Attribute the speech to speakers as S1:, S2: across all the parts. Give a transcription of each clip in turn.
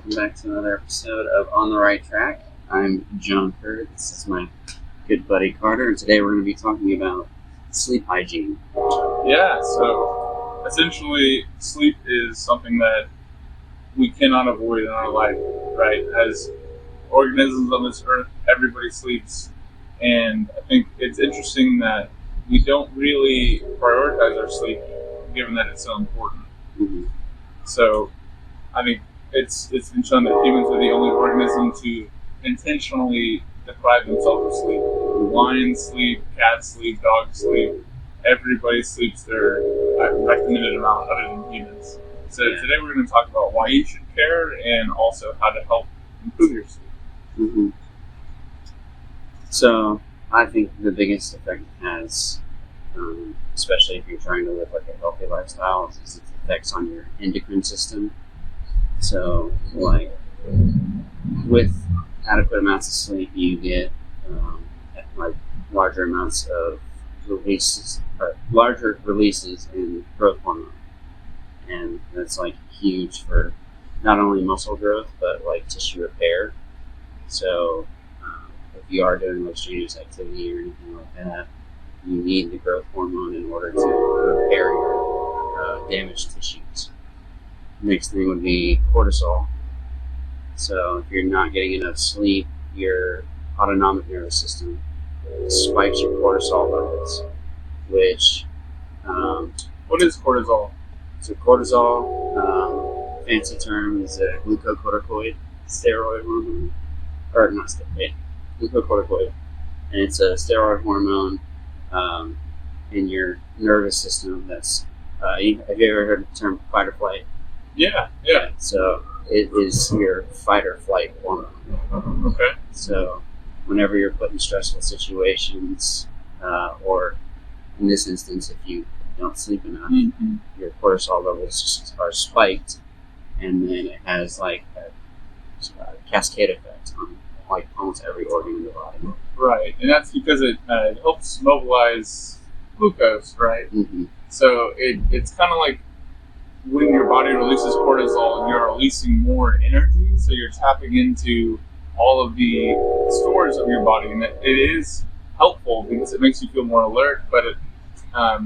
S1: welcome back to another episode of On the Right Track. I'm John Kerr. This is my good buddy Carter, and today we're going to be talking about sleep hygiene.
S2: Yeah, so essentially sleep is something that we cannot avoid in our life, right? As organisms on this earth, everybody sleeps, and I think it's interesting that we don't really prioritize our sleep given that it's so important.
S1: Mm-hmm.
S2: So I think it's been shown that humans are the only organism to intentionally deprive themselves of sleep. Lions sleep, cats sleep, dogs sleep. Everybody sleeps their recommended amount other than humans. So today we're going to talk about why you should care and also how to help improve your sleep.
S1: Mm-hmm. So I think the biggest effect it has, especially if you're trying to live like a healthy lifestyle, is its effects on your endocrine system. So, like, with adequate amounts of sleep, you get larger amounts of releases, or larger releases in growth hormone, and that's like huge for not only muscle growth but like tissue repair. So, if you are doing like strenuous activity or anything like that, you need the growth hormone in order to repair your damaged tissues. Next thing would be cortisol. So if you're not getting enough sleep, your autonomic nervous system spikes your cortisol levels, which...
S2: what is cortisol?
S1: So cortisol, fancy term, is a glucocorticoid steroid hormone. Or not steroid, glucocorticoid. And it's a steroid hormone in your nervous system that's... have you ever heard the term fight or flight?
S2: Yeah.
S1: So it is your fight or flight hormone.
S2: Okay.
S1: So whenever you're put in stressful situations, or in this instance, if you don't sleep enough,
S2: mm-hmm.
S1: your cortisol levels are spiked, and then it has like a cascade effect on like almost every organ in the body.
S2: Right, and that's because it helps mobilize glucose, right?
S1: Mm-hmm.
S2: So it's kind of like when your body releases cortisol, you're releasing more energy, so you're tapping into all of the stores of your body, and it is helpful because it makes you feel more alert, but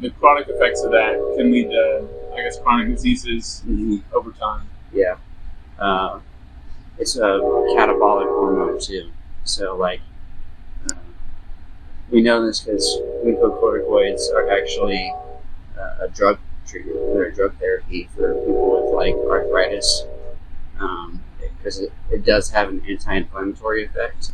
S2: the chronic effects of that can lead to, I guess, chronic diseases
S1: Mm-hmm.
S2: over time.
S1: Yeah. It's a catabolic hormone too. So like, we know this because glucocorticoids are actually a drug treatment or a drug therapy for people with like arthritis, because it does have an anti-inflammatory effect.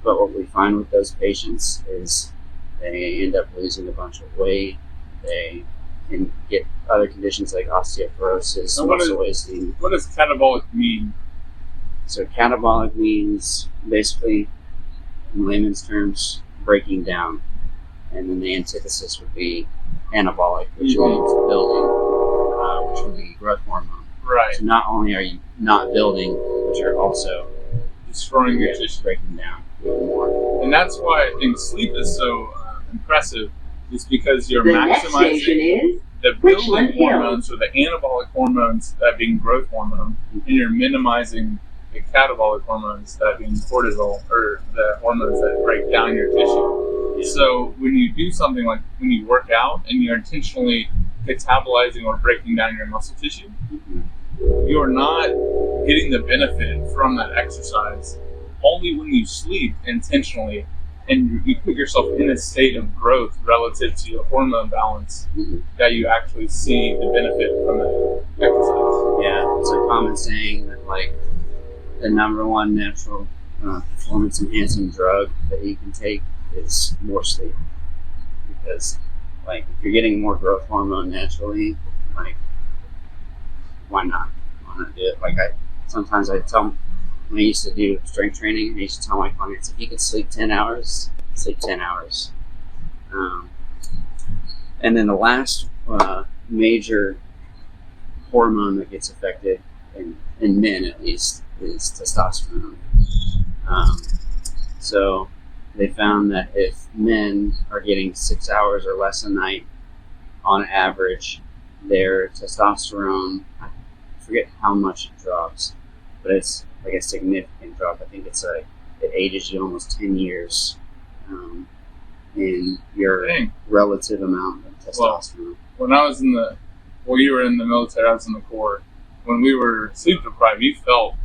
S1: But what we find with those patients is they end up losing a bunch of weight. They can get other conditions like osteoporosis, muscle wasting.
S2: What does catabolic mean?
S1: So catabolic means basically, in layman's terms, breaking down. And then the antithesis would be anabolic, which
S2: Mm-hmm.
S1: means building, which would be growth hormone.
S2: Right.
S1: So not only are you not building, but you're also
S2: Destroying your tissue.
S1: breaking down even more.
S2: And that's why I think sleep is so impressive, is because you're
S3: The next
S2: maximizing
S3: station is
S2: the
S3: Richland
S2: building
S3: Hill.
S2: hormones or the anabolic hormones, that being growth hormone, and you're minimizing the catabolic hormones, that being cortisol, or the hormones that break down your tissue. So when you do something like when you work out and you're intentionally catabolizing or breaking down your muscle tissue,
S1: Mm-hmm.
S2: you're not getting the benefit from that exercise. Only when you sleep intentionally and you put yourself in a state of growth relative to your hormone balance,
S1: Mm-hmm.
S2: that you actually see the benefit from that exercise.
S1: Yeah, it's a common saying that like the number one natural performance enhancing drug that you can take is more sleep, because like if you're getting more growth hormone naturally, like why not do it? Like sometimes I tell, when I used to do strength training, I used to tell my clients, if you could sleep 10 hours, sleep 10 hours. And then the last major hormone that gets affected, in men at least, is testosterone. So they found that if men are getting 6 hours or less a night on average, their testosterone, I forget how much it drops, but it's like a significant drop. I think it's like it ages you almost 10 years in your relative amount of testosterone.
S2: When I was you were in the military, I was in the Corps. When we were sleep deprived, you felt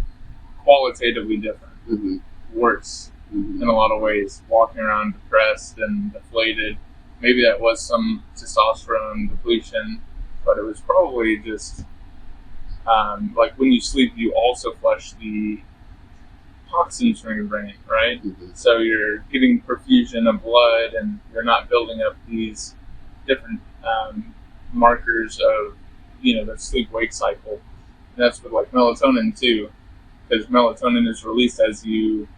S2: qualitatively different, worse in a lot of ways, walking around depressed and deflated. Maybe that was some testosterone depletion, but it was probably just like when you sleep, you also flush the toxins from your brain, right? So you're getting perfusion of blood, and you're not building up these different markers of the sleep-wake cycle. And that's with like melatonin too, because melatonin is released as you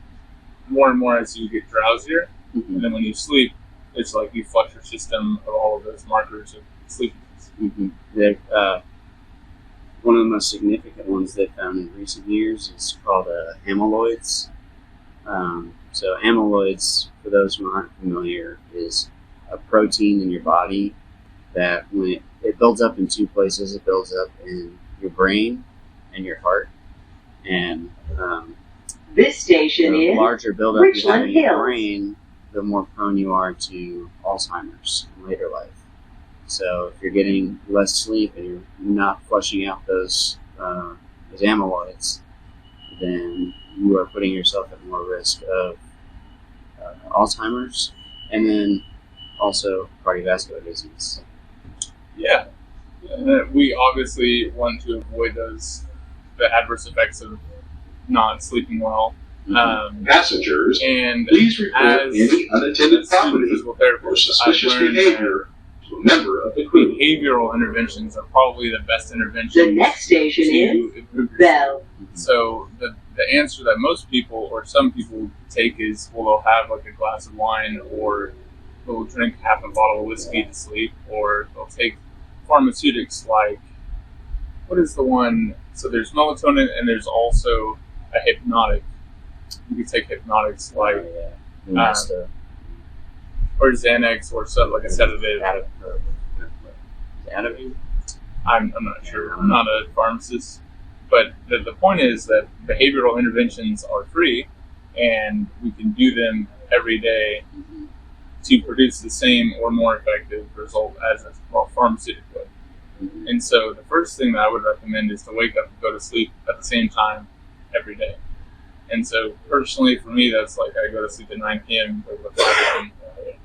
S2: more and more as you get drowsier, and then when you sleep, it's like you flush your system of all of those markers of sleepiness.
S1: One of the most significant ones they found in recent years is called amyloids. So amyloids, for those who aren't familiar, is a protein in your body that when it builds up in two places. It builds up in your brain and your heart. And
S3: this station
S1: the
S3: is
S1: larger buildup you have
S3: Richland
S1: in your
S3: Hills.
S1: brain, the more prone you are to Alzheimer's in later life. So if you're getting less sleep and you're not flushing out those amyloids, then you are putting yourself at more risk of Alzheimer's, and then also cardiovascular disease.
S2: Yeah, we obviously want to avoid the adverse effects of not sleeping well.
S4: Passengers,
S2: and
S4: please report
S2: as
S4: any unattended property
S2: physical therapist,
S4: or suspicious
S2: I've learned
S4: behavior to a member of the crew.
S2: behavioral interventions are probably the best interventions.
S3: The next station
S2: to
S3: is
S2: improve your
S3: Bell.
S2: sleep. So the answer that most people or some people take is, well, they'll have like a glass of wine, or they'll drink half a bottle of whiskey to sleep, or they'll take pharmaceutics like, what is the one? So there's melatonin, and there's also a hypnotic. You can take hypnotics like or Xanax, or like a sedative.
S1: Ativan?
S2: I'm not sure. I'm not a pharmacist. But the point is that behavioral interventions are free, and we can do them every day to produce the same or more effective result as a pharmaceutical would. And so the first thing that I would recommend is to wake up and go to sleep at the same time every day. And so personally for me, that's like I go to sleep at 9 p.m. or 5 a.m.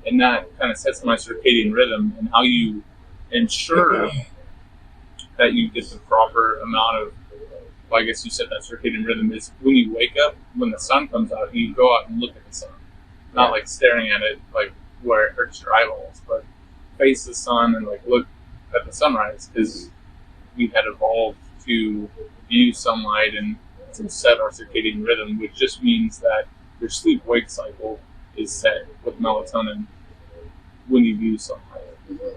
S2: And that kind of sets my circadian rhythm, and how you ensure that you get the proper amount of, well, I guess you said that circadian rhythm is when you wake up, when the sun comes out, you go out and look at the sun. Not like staring at it like where it hurts your eyeballs, but face the sun and like look at the sunrise, because we had evolved to view sunlight and to set our circadian rhythm, which just means that your sleep-wake cycle is set with melatonin when you view sunlight.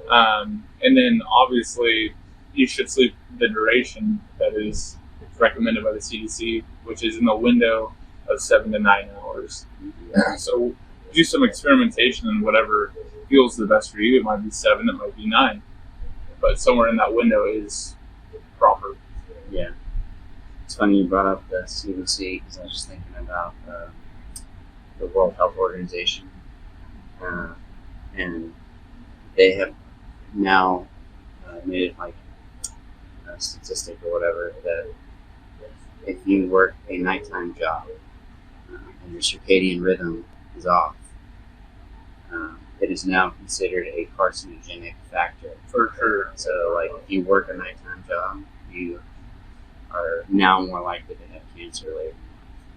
S2: And then obviously you should sleep the duration that is recommended by the CDC, which is in the window of 7 to 9 hours. So do some experimentation, and whatever feels the best for you. It might be 7, it might be 9, but somewhere in that window is proper.
S1: Yeah. It's funny you brought up the CDC, because I was just thinking about the World Health Organization, and they have now made it like a statistic or whatever that if you work a nighttime job and your circadian rhythm is off, it is now considered a carcinogenic factor.
S2: For sure.
S1: So, like, if you work a nighttime job, you are now more likely to have cancer later.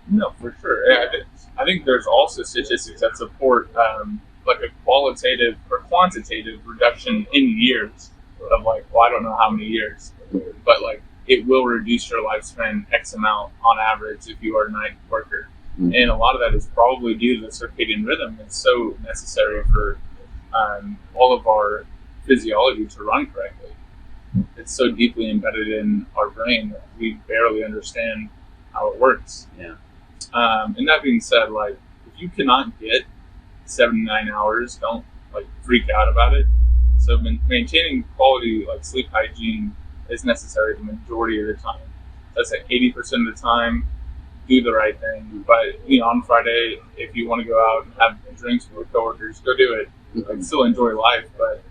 S2: No, for sure. Yeah, I think there's also statistics that support like a qualitative or quantitative reduction in years of like, well, I don't know how many years, but like it will reduce your lifespan X amount on average if you are a night worker. Mm-hmm. And a lot of that is probably due to the circadian rhythm. It's so necessary for all of our physiology to run correctly. It's so deeply embedded in our brain that we barely understand how it works.
S1: Yeah.
S2: And that being said, like, if you cannot get 7 to 9 hours, don't like freak out about it. So maintaining quality like sleep hygiene is necessary the majority of the time. That's like 80% of the time. do the right thing. But on Friday, if you want to go out and have drinks with coworkers, go do it. Like, still enjoy life, but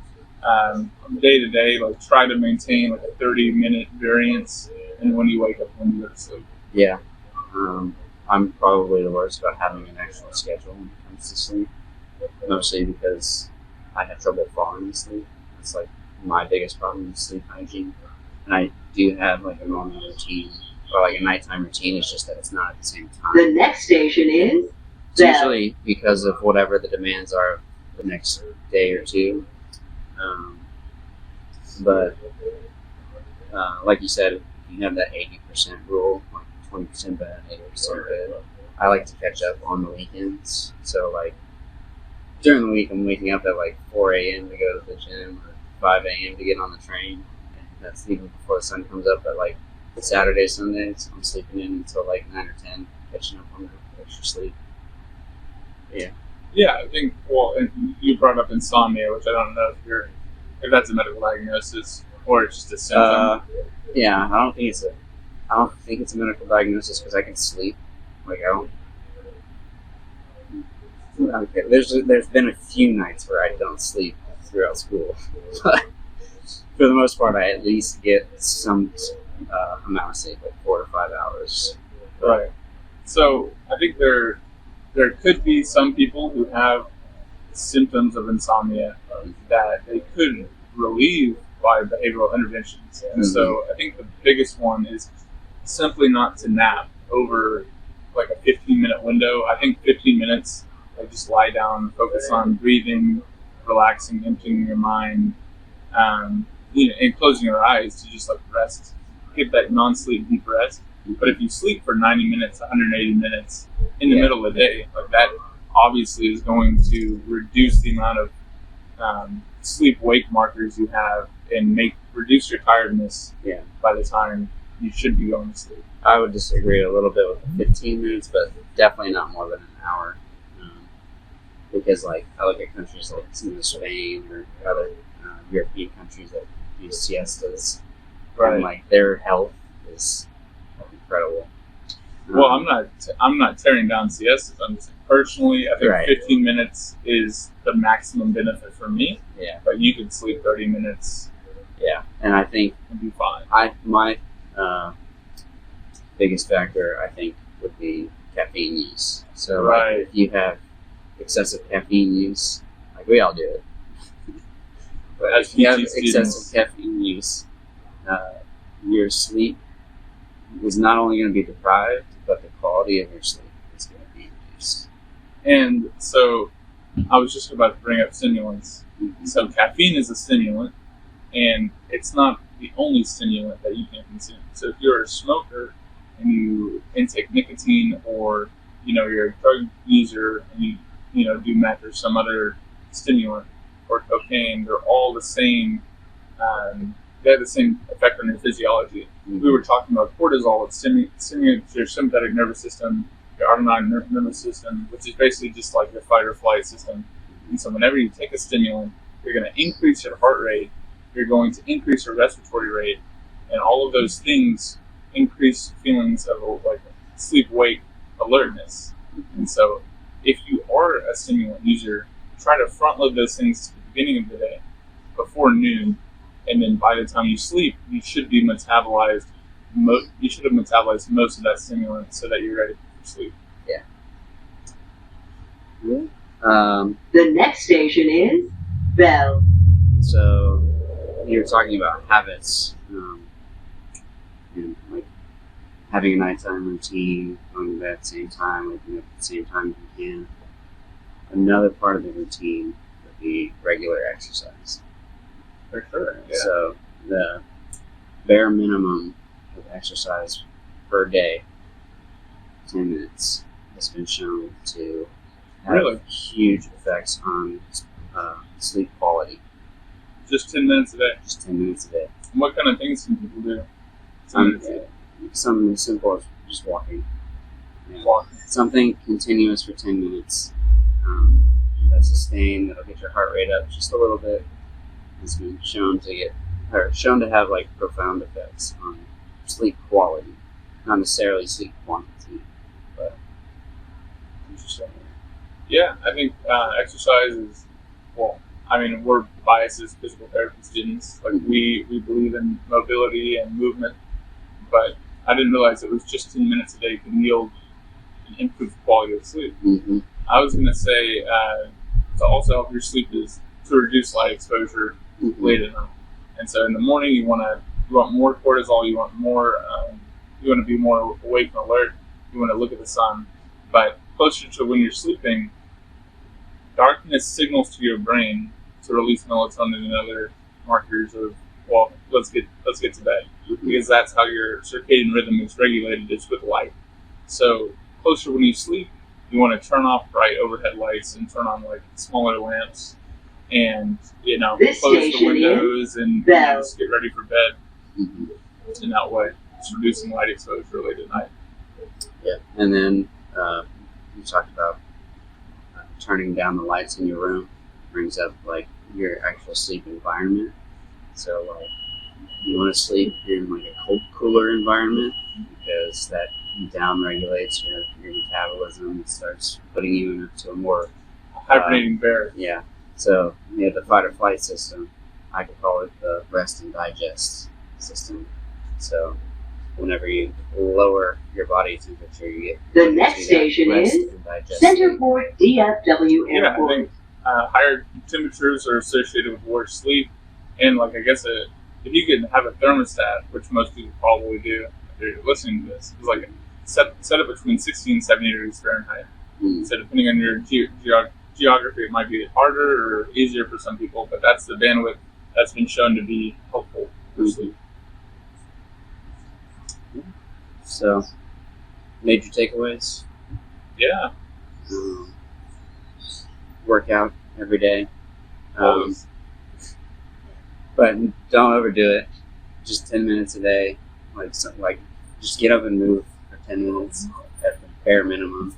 S2: day to day, like, try to maintain like a 30-minute variance, and when you wake up, when you go to sleep.
S1: Yeah. I'm probably the worst about having an actual schedule when it comes to sleep, mostly because I have trouble falling asleep. It's like my biggest problem is sleep hygiene. And I do have like a normal routine, or like a nighttime routine. It's just that it's not at the same time.
S3: The next station is
S1: It's usually because of whatever the demands are the next day or two. But like you said, you have that 80% rule, like 20% bad, 80% good. I like to catch up on the weekends. So like during the week, I'm waking up at like 4 a.m. to go to the gym, or 5 a.m. to get on the train. And that's even before the sun comes up. But like Saturday, Sundays, I'm sleeping in until like 9 or 10, catching up on the extra sleep. Yeah.
S2: Yeah, I think. Well, and you brought up insomnia, which I don't know if that's a medical diagnosis or it's just a symptom.
S1: Yeah, I don't think it's a medical diagnosis because I can sleep. Like I don't. Okay, there's been a few nights where I don't sleep throughout school, but for the most part, I at least get some amount of sleep, like 4 to 5 hours.
S2: Right. So I think there could be some people who have symptoms of insomnia that they could relieve by behavioral interventions. And so I think the biggest one is simply not to nap over like a 15-minute window. I think 15 minutes, like just lie down, focus on breathing, relaxing, emptying your mind, and closing your eyes to just like rest, get that non-sleep deep rest. But if you sleep for 90 minutes, 180 minutes in the middle of the day, like that obviously is going to reduce the amount of sleep-wake markers you have and reduce your tiredness by the time you should be going to sleep.
S1: I would disagree a little bit with the 15 minutes, but definitely not more than an hour. Because like I look at countries like Spain or other European countries that do siestas, and like their health is incredible.
S2: Well, I'm not tearing down siestas. I'm just saying personally, I think 15 minutes is the maximum benefit for me.
S1: Yeah.
S2: But you can sleep 30 minutes.
S1: Yeah, and I think
S2: and be fine.
S1: My biggest factor I think would be caffeine use. So like, if you have excessive caffeine use, like we all do it. But
S2: as
S1: if you have excessive caffeine use, your sleep is not only going to be deprived, but the quality of your sleep is going to be reduced.
S2: And so I was just about to bring up stimulants. So caffeine is a stimulant, and it's not the only stimulant that you can consume. So if you're a smoker and you intake nicotine, or you're a drug user and you do meth or some other stimulant or cocaine, they're all the same. They have the same effect on your physiology. We were talking about cortisol. It stimulates your sympathetic nervous system, your autonomic nervous system, which is basically just like your fight or flight system. And so whenever you take a stimulant, you're going to increase your heart rate, you're going to increase your respiratory rate, and all of those things increase feelings of like sleep-wake alertness. And so if you are a stimulant user, try to front load those things at the beginning of the day, before noon, and then by the time you sleep, you should be metabolized. You should have metabolized most of that stimulant so that you're ready for sleep.
S1: Yeah.
S3: The next station is Bell.
S1: So you're talking about habits, and like having a nighttime routine, going to bed at the same time, waking up at the same time if you can. Another part of the routine would be regular exercise.
S2: For sure. Yeah.
S1: So the bare minimum of exercise per day, 10 minutes, has been shown to have huge effects on sleep quality.
S2: Just 10 minutes a day?
S1: Just 10 minutes a day.
S2: And what kind of things can people do?
S1: Something as simple as just walking.
S2: Walking.
S1: Something continuous for 10 minutes. That's sustained, that'll get your heart rate up just a little bit. It's been shown to have like profound effects on sleep quality, not necessarily sleep quantity.
S2: Interesting. Yeah, I think exercise is, well, I mean, we're biased as physical therapy students. Like, we believe in mobility and movement, but I didn't realize it was just 10 minutes a day can yield an improved quality of sleep.
S1: Mm-hmm.
S2: I was going to say to also help your sleep is to reduce light exposure late at night. And so in the morning, you want more cortisol, you want to be more awake and alert, you want to look at the sun. But closer to when you're sleeping, darkness signals to your brain to release melatonin and other markers of, well, let's get to bed, because that's how your circadian rhythm is regulated, is with light. So closer when you sleep, you want to turn off bright overhead lights and turn on like smaller lamps, and
S3: This
S2: close the
S3: station
S2: windows and
S3: Bell.
S2: just get ready for bed. In that way, it's reducing light exposure late at night.
S1: Yeah, and then you talked about turning down the lights in your room. Brings up like your actual sleep environment. So like you want to sleep in like a cooler environment, because that down regulates your metabolism. It starts putting you into a more
S2: Hibernating bear.
S1: Yeah. So you have the fight or flight system. I could call it the rest and digest system. So whenever you lower your body temperature, you get
S3: The next station
S1: rest
S3: is
S1: and digest.
S3: Centerport DFW
S2: Yeah, I
S3: Airport.
S2: think higher temperatures are associated with worse sleep, and like I guess if you can have a thermostat, which most people probably do if you're listening to this, is like set it between 60 and 70 degrees Fahrenheit. So depending on your geography, it might be harder or easier for some people, but that's the bandwidth that's been shown to be helpful for sleep.
S1: So, major takeaways:
S2: Yeah.
S1: work out every day,
S2: Always.
S1: but don't overdo it. Just 10 minutes a day, like just get up and move for 10 minutes at the bare minimum.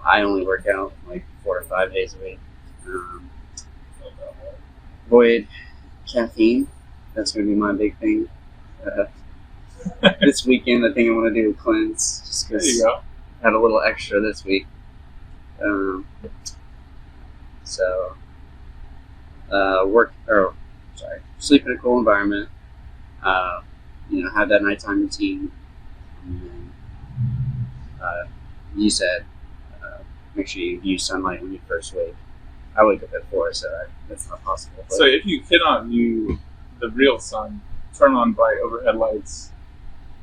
S1: I only work out like 4 or 5 days a week. Avoid caffeine. That's going to be my big thing. This weekend, I think I want to do a cleanse, just
S2: There you
S1: because
S2: go.
S1: I had a little extra this week. Sleep in a cool environment. Have that nighttime routine. And then, you said, make sure you use sunlight when you first wake. I wake up at 4, so that's not possible. But
S2: So if you cannot view the real sun, turn on bright overhead lights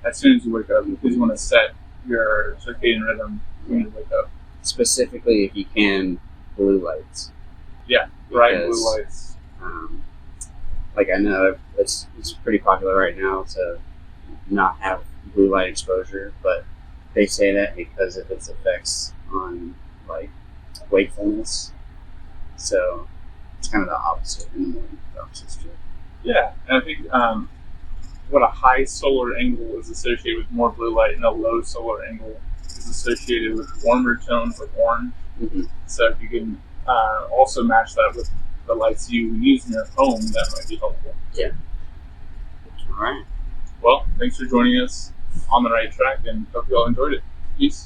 S2: as soon as you wake up, because you want to set your circadian rhythm when you wake up.
S1: specifically, if you can, blue lights.
S2: Yeah, bright
S1: Because,
S2: blue lights.
S1: I know it's pretty popular right now to not have blue light exposure, but they say that because of its effects on wakefulness. So it's kind of the opposite in the morning. The opposite's true.
S2: Yeah, and I think what a high solar angle is associated with more blue light, and a low solar angle is associated with warmer tones like orange.
S1: Mm-hmm.
S2: So if you can also match that with the lights you use in your home, that might be helpful.
S1: Yeah. All right.
S2: Well, thanks for joining us on the right track, and hope you all enjoyed it. Peace.